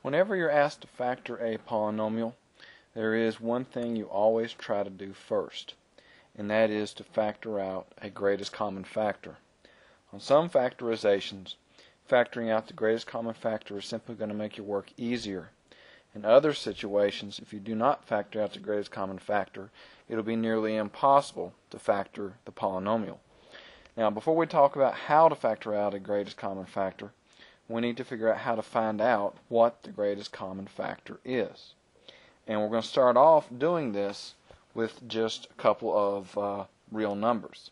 Whenever you're asked to factor a polynomial, there is one thing you always try to do first, and that is to factor out a greatest common factor. On some factorizations, factoring out the greatest common factor is simply going to make your work easier. In other situations, if you do not factor out the greatest common factor, it will be nearly impossible to factor the polynomial. Now, before we talk about how to factor out a greatest common factor, we need to figure out how to find out what the greatest common factor is. And we're going to start off doing this with just a couple of real numbers.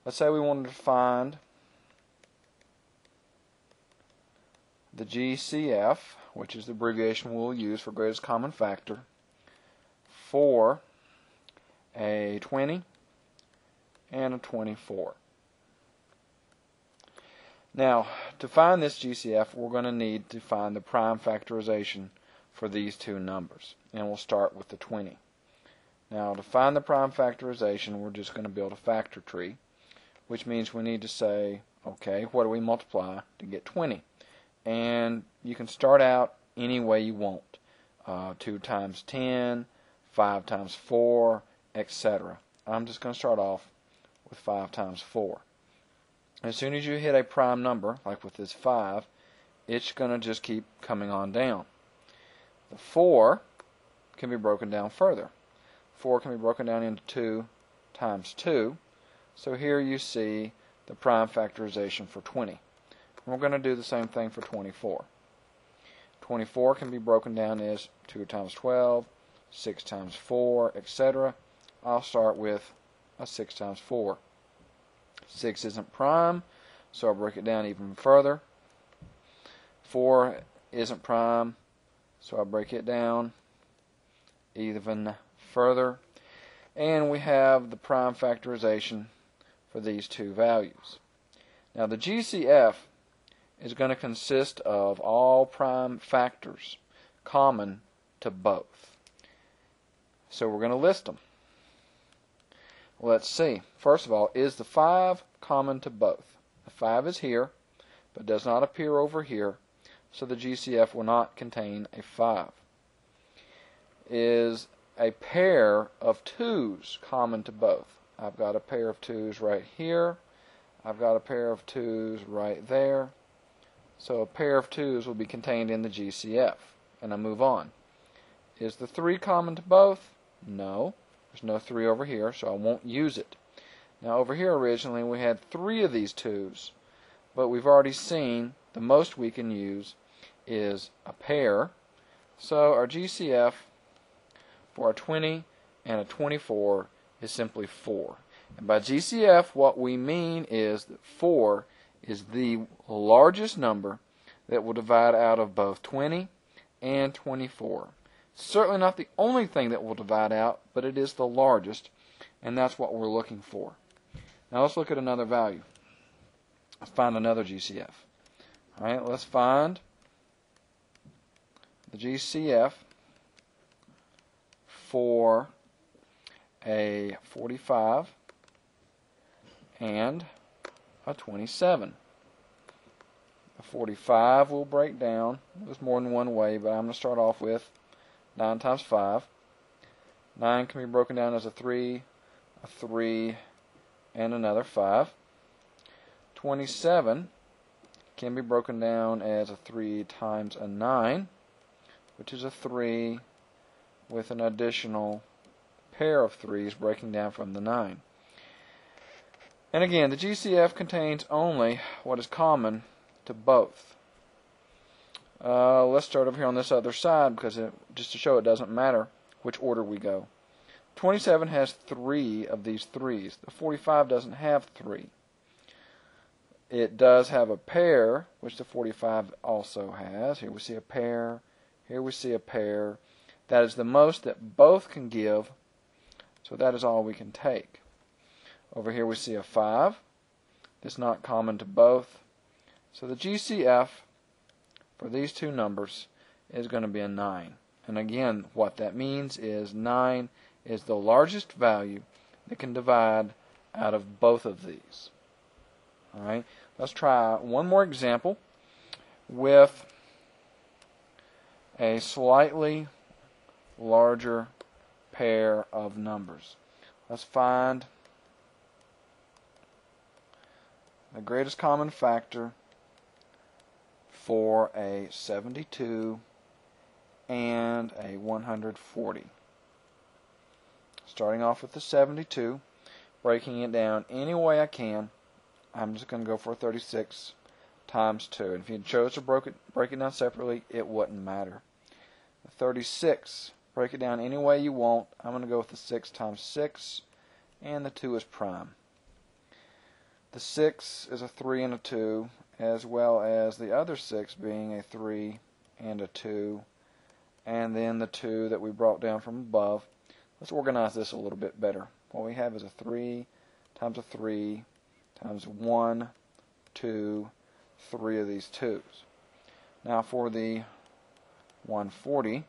Let's say we wanted to find the GCF, which is the abbreviation we'll use for greatest common factor, for a 20 and a 24. Now, to find this GCF, we're going to need to find the prime factorization for these two numbers. And we'll start with the 20. Now, to find the prime factorization, we're just going to build a factor tree, which means we need to say, okay, what do we multiply to get 20? And you can start out any way you want. 2 times 10, 5 times 4, etc. I'm just going to start off with 5 times 4. As soon as you hit a prime number, like with this 5, it's going to just keep coming on down. The 4 can be broken down further. 4 can be broken down into 2 times 2. So here you see the prime factorization for 20. And we're going to do the same thing for 24. 24 can be broken down as 2 times 12, 6 times 4, etc. I'll start with a 6 times 4. 6 isn't prime, so I'll break it down even further. 4 isn't prime, so I'll break it down even further. And we have the prime factorization for these two values. Now the GCF is going to consist of all prime factors common to both. So we're going to list them. Let's see. First of all, is the 5 common to both? The 5 is here, but does not appear over here, so the GCF will not contain a 5. Is a pair of 2's common to both? I've got a pair of 2's right here. I've got a pair of 2's right there. So a pair of 2's will be contained in the GCF. And I move on. Is the 3 common to both? No. There's no 3 over here, so I won't use it. Now over here originally we had 3 of these 2's, but we've already seen the most we can use is a pair. So our GCF for a 20 and a 24 is simply 4. And by GCF what we mean is that 4 is the largest number that will divide out of both 20 and 24. Certainly not the only thing that will divide out, but it is the largest, and that's what we're looking for. Now let's look at another value. Let's find another GCF. Alright, let's find the GCF for a 45 and a 27. A 45 will break down. There's more than one way, but I'm going to start off with 9 times 5. 9 can be broken down as a 3, and another 5. 27 can be broken down as a 3 times a 9, which is a 3 with an additional pair of 3's breaking down from the 9. And again, the GCF contains only what is common to both. Let's start over here on this other side because just to show it doesn't matter which order we go. 27 has 3 of these 3's. The 45 doesn't have 3. It does have a pair, which the 45 also has. Here we see a pair. Here we see a pair. That is the most that both can give, so that is all we can take. Over here we see a 5. It's not common to both. So the GCF for these two numbers is going to be a 9. And again, what that means is 9 is the largest value that can divide out of both of these. Alright, let's try one more example with a slightly larger pair of numbers. Let's find the greatest common factor for a 72 and a 140. Starting off with the 72, breaking it down any way I can. I'm just going to go for 36 times 2. And if you chose to break it down separately, it wouldn't matter. The 36, break it down any way you want. I'm going to go with the 6 times 6, and the 2 is prime. The 6 is a 3 and a 2, as well as the other 6 being a 3 and a 2, and then the 2 that we brought down from above. Let's organize this a little bit better. What we have is a 3 times a 3 times 1, 2, 3 of these 2's. Now for the 140,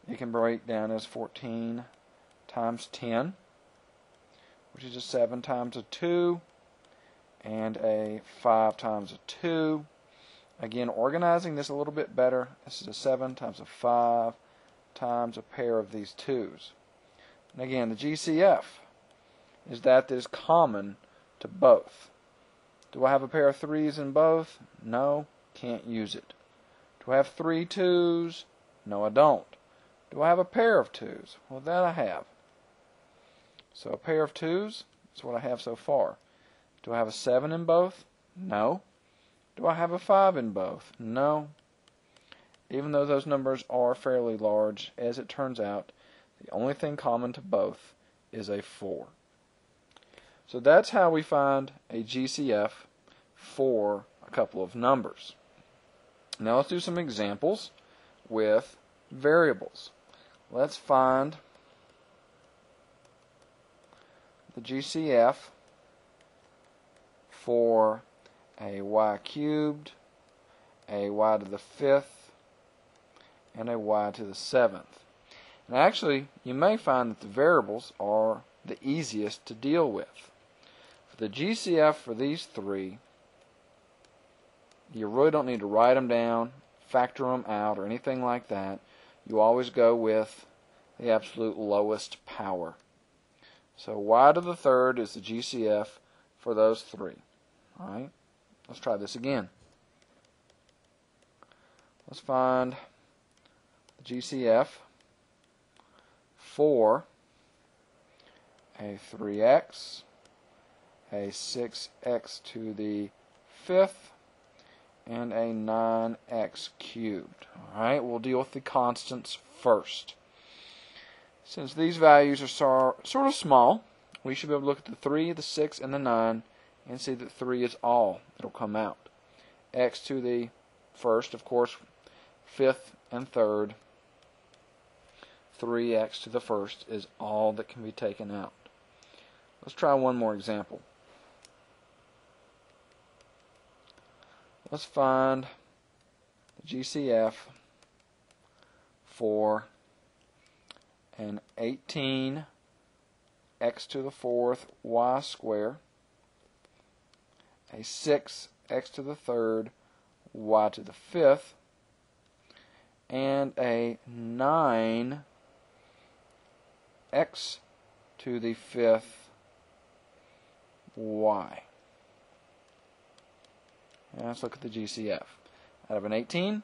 it can break down as 14 times 10, which is a 7 times a 2, and a 5 times a 2. Again, organizing this a little bit better, this is a 7 times a 5 times a pair of these 2's. And again, the GCF is that is common to both. Do I have a pair of 3's in both? No, can't use it. Do I have 3 2's? No, I don't. Do I have a pair of 2's? Well, that I have. So a pair of 2's is what I have so far. Do I have a 7 in both? No. Do I have a 5 in both? No. Even though those numbers are fairly large, as it turns out, the only thing common to both is a 4. So that's how we find a GCF for a couple of numbers. Now let's do some examples with variables. Let's find the GCF for a y cubed, a y to the 5th, and a y to the 7th. And actually, you may find that the variables are the easiest to deal with. For the GCF for these three, you really don't need to write them down, factor them out, or anything like that. You always go with the absolute lowest power. So y to the 3rd is the GCF for those three. All right, let's try this again. Let's find the GCF for a 3x, a 6x to the 5th, and a 9x cubed. Alright, we'll deal with the constants first. Since these values are sort of small, we should be able to look at the 3, the 6, and the 9 and see that 3 is all that will come out. X to the 1st, of course, 5th and 3rd. 3x to the 1st is all that can be taken out. Let's try one more example. Let's find the GCF for an 18 x to the 4th y square, a 6 x to the 3rd y to the 5th, and a 9 x to the 5th y. And let's look at the GCF. Out of an 18,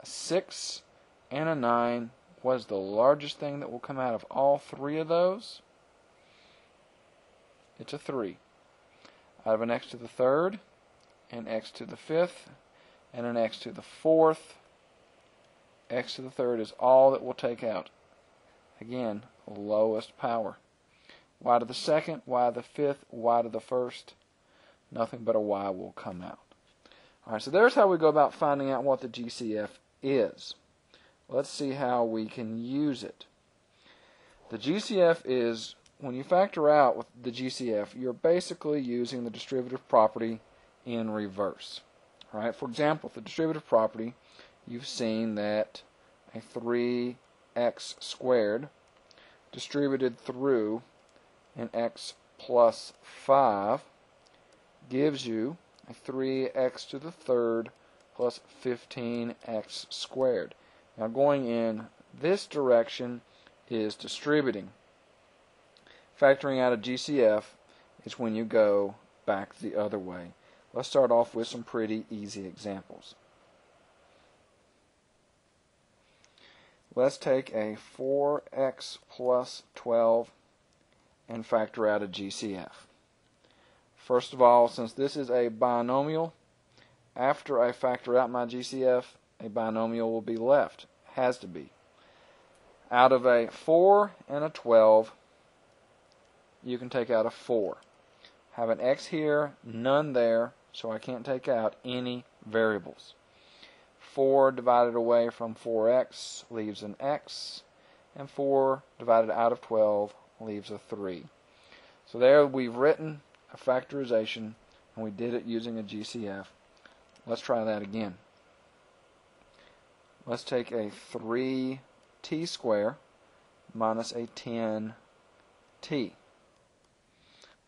a 6, and a 9, what is the largest thing that will come out of all three of those? It's a 3. Out of an x to the 3rd, an x to the 5th, and an x to the 4th, x to the 3rd is all that we'll take out. Again, lowest power. Y to the 2nd, y to the 5th, y to the 1st, nothing but a y will come out. Alright, so there's how we go about finding out what the GCF is. Let's see how we can use it. The GCF is, when you factor out with the GCF, you're basically using the distributive property in reverse. Alright, for example, the distributive property, you've seen that a 3x squared distributed through an x plus 5 gives you a 3x to the 3rd plus 15x squared. Now going in this direction is distributing. Factoring out a GCF is when you go back the other way. Let's start off with some pretty easy examples. Let's take a 4x plus 12 and factor out a GCF. First of all, since this is a binomial, after I factor out my GCF, a binomial will be left. Has to be. Out of a 4 and a 12, you can take out a 4. Have an x here, none there, so I can't take out any variables. 4 divided away from 4x leaves an x, and 4 divided out of 12 leaves a 3. So there we've written a factorization, and we did it using a GCF. Let's try that again. Let's take a 3t squared minus a 10t.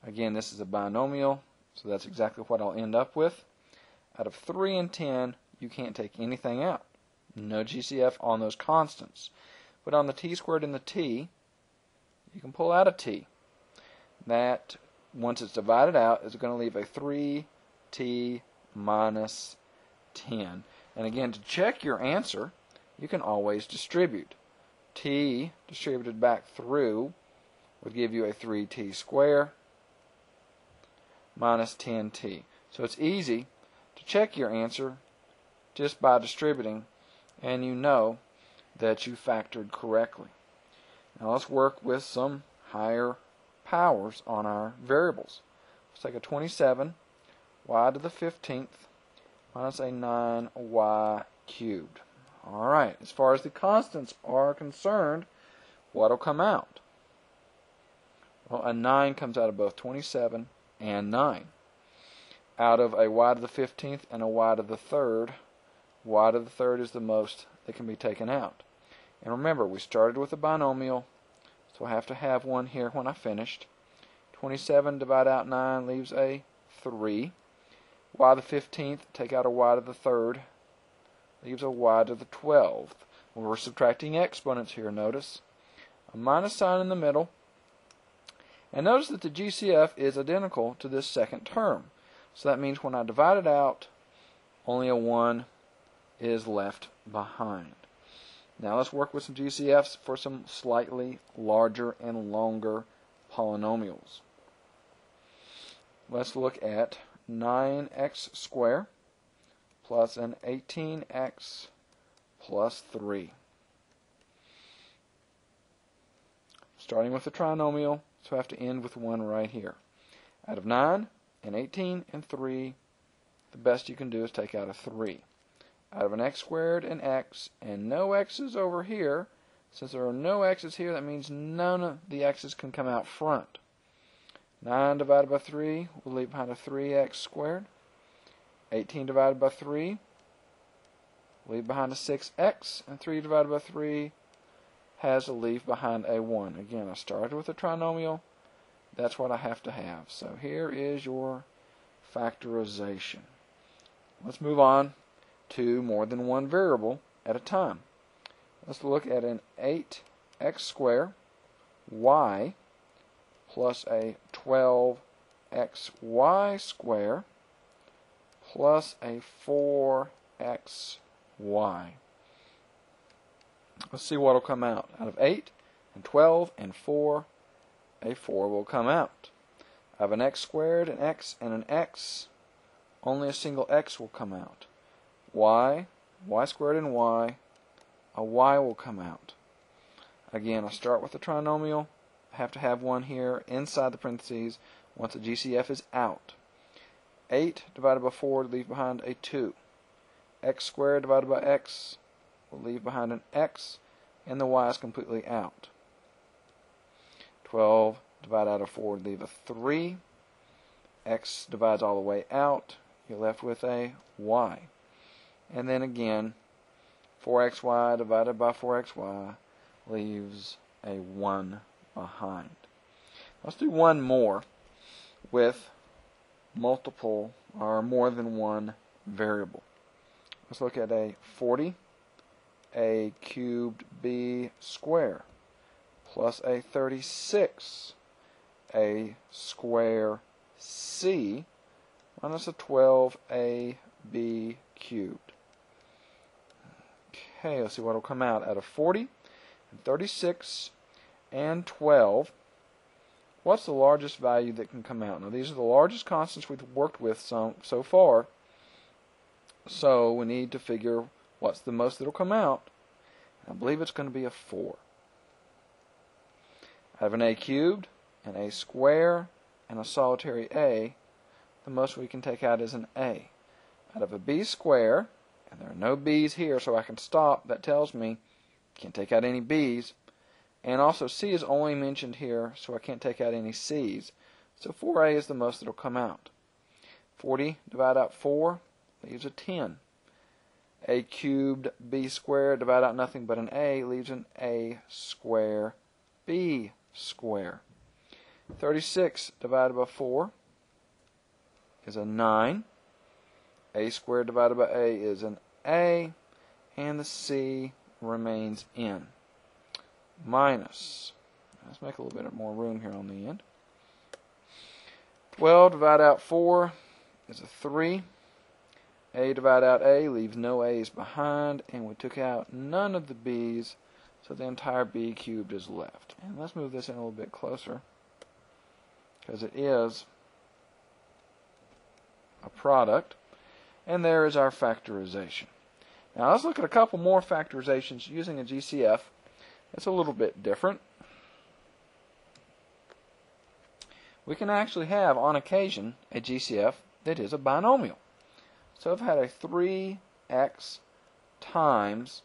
Again, this is a binomial, so that's exactly what I'll end up with. Out of 3 and 10, you can't take anything out. No GCF on those constants. But on the t squared and the t, you can pull out a t. That, once it's divided out, is going to leave a 3t minus 10. And again, to check your answer, you can always distribute. T distributed back through would give you a 3t squared minus 10t. So it's easy to check your answer just by distributing, and you know that you factored correctly. Now let's work with some higher powers on our variables. Let's take a 27 y to the 15th minus a 9y cubed. Alright, as far as the constants are concerned, what will come out? Well, a 9 comes out of both 27 and 9. Out of a y to the 15th and a y to the 3rd, y to the 3rd is the most that can be taken out. And remember, we started with a binomial, so I have to have one here when I finished. 27 divide out 9 leaves a 3. Y to the 15th, take out a y to the 3rd, leaves a y to the 12th. We're subtracting exponents here, notice. A minus sign in the middle. And notice that the GCF is identical to this second term. So that means when I divide it out, only a 1 is left behind. Now let's work with some GCFs for some slightly larger and longer polynomials. Let's look at 9x squared plus an 18x plus 3. Starting with the trinomial, so I have to end with 1 right here. Out of 9 and 18 and 3, the best you can do is take out a 3. Out of an x squared and x, and no x's over here. Since there are no x's here, that means none of the x's can come out front. 9 divided by 3 will leave behind a 3x squared. 18 divided by 3 will leave behind a 6x, and 3 divided by 3 has to leave behind a 1. Again, I started with a trinomial. That's what I have to have. So here is your factorization. Let's move on to more than one variable at a time. Let's look at an 8x squared y plus a 12xy squared plus a 4xy. Let's see what will come out. Out of 8 and 12 and 4, a 4 will come out. Out of an x squared, an x, and an x, only a single x will come out. Y squared and y, a y will come out. Again, I start with the trinomial. I have to have one here inside the parentheses once the GCF is out. 8 divided by 4 will leave behind a 2. X squared divided by x will leave behind an x, and the y is completely out. 12 divided out of 4 would leave a 3. X divides all the way out. You're left with a y. And then again, 4xy divided by 4xy leaves a 1 behind. Let's do one more with multiple or more than one variable. Let's look at a 40x a cubed b squared plus a 36 a square c minus a 12ab cubed. Okay, let's see what will come out. Out of 40 and 36 and 12, what's the largest value that can come out? Now, these are the largest constants we've worked with so far, so we need to figure what's the most that will come out. I believe it's going to be a 4. Out of an a cubed, an a square, and a solitary a, the most we can take out is an a. Out of a b square, and there are no b's here, so I can stop. That tells me I can't take out any b's. And also c is only mentioned here, so I can't take out any c's. So 4a is the most that will come out. 40 divide out 4 leaves a 10. A cubed b squared divide out nothing but an a leaves an a square b square. 36 divided by 4 is a 9. A squared divided by a is an a, and the c remains in. Minus, let's make a little bit more room here on the end. 12 divided out 4 is a 3. A divided out a leaves no a's behind, and we took out none of the b's, so the entire b cubed is left. And let's move this in a little bit closer, because it is a product, and there is our factorization. Now let's look at a couple more factorizations using a GCF. It's a little bit different. We can actually have, on occasion, a GCF that is a binomial. So I've had a 3x times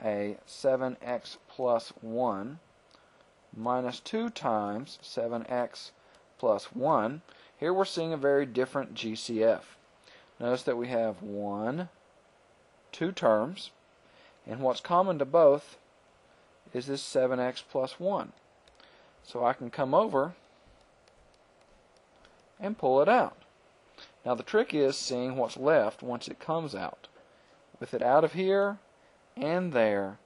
a 7x plus 1 minus 2 times 7x plus 1. Here we're seeing a very different GCF. Notice that we have 2 terms, and what's common to both is this 7x plus 1. So I can come over and pull it out. Now the trick is seeing what's left once it comes out. With it out of here and there,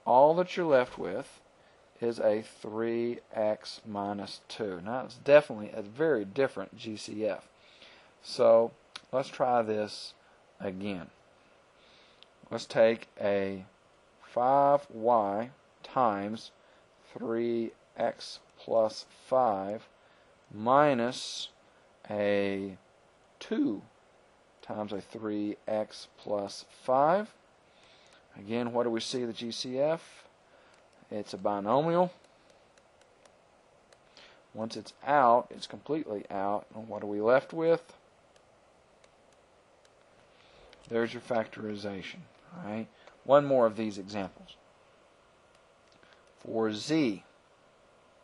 all that you're left with is a 3x minus 2. Now it's definitely a very different GCF. So let's try this again. Let's take a 5y times 3x plus 5 minus a 2 times a 3x plus 5. Again, what do we see the GCF? It's a binomial. Once it's out, it's completely out. And what are we left with? There's your factorization. All right? One more of these examples. For z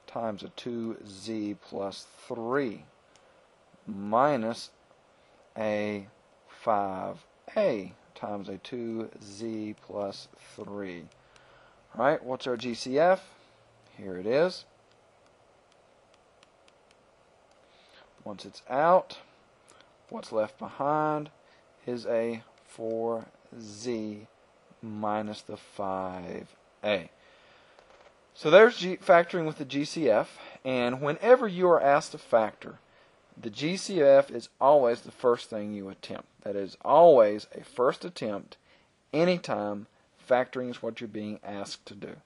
times a 2z plus 3 minus a 5a times a 2z plus 3. All right, what's our GCF? Here it is. Once it's out, what's left behind is a 4z minus the 5a. So there's factoring with the GCF, and whenever you are asked to factor, the GCF is always the first thing you attempt. That is always a first attempt anytime factoring is what you're being asked to do.